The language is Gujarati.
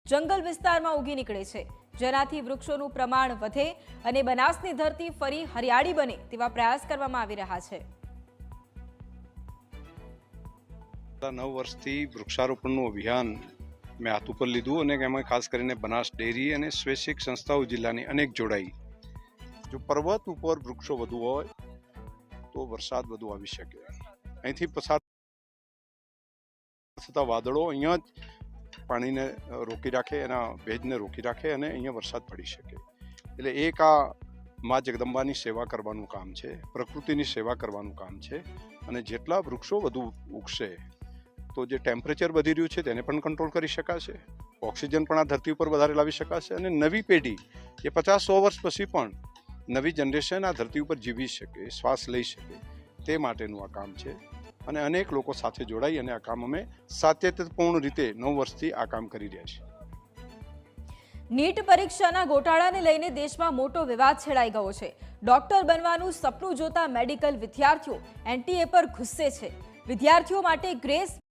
જંગલ વિસ્તારમાં ઉગી નીકળે છે, જેનાથી વૃક્ષોનું પ્રમાણ વધે અને બનાસની ધરતી ફરી હરિયાળી બને તેવા પ્રયાસ કરવામાં આવી રહ્યા છે। 9 વર્ષથી વૃક્ષારોપણનું અભિયાન મેં હાથ ઉપર લીધું અને એમાં ખાસ કરીને બનાસ ડેરી અને સ્વૈચ્છિક સંસ્થાઓ જિલ્લાની અનેક જોડાઈ। જો પર્વત ઉપર વૃક્ષો વધુ હોય તો વરસાદ વધુ આવી શકે। અહીંથી પસાર થતા વાદળો અહીંયા જ પાણીને રોકી રાખે, એના ભેજને રોકી રાખે અને અહીંયા વરસાદ પડી શકે। એટલે એક આ મા જગદંબાની સેવા કરવાનું કામ છે, પ્રકૃતિની સેવા કરવાનું કામ છે। અને જેટલા વૃક્ષો વધુ ઉગશે તો જે ટેમ્પરેચર વધી રહ્યું છે તેને પણ કંટ્રોલ કરી શકાશે, ઓક્સિજન પણ આ ધરતી ઉપર વધારે લાવી શકાશે અને નવી પેઢી એ 50-100 વર્ષ પછી પણ નવી જનરેશન આ ધરતી ઉપર જીવી શકે, શ્વાસ લઈ શકે, તે માટેનું આ કામ છે। અને અનેક લોકો સાથે જોડાઈ અને આ કામ અમે સાતત્યપૂર્ણ રીતે 9 વર્ષથી આ કામ કરી રહ્યા છીએ। નીટ પરીક્ષાના ગોટાળાને લઈને દેશમાં મોટો વિવાદ છેડાઈ ગયો છે। ડોક્ટર બનવાનું સપનું જોતા મેડિકલ વિદ્યાર્થીઓ એનટીએ પર ગુસ્સે છે। વિદ્યાર્થીઓ માટે ગ્રેસ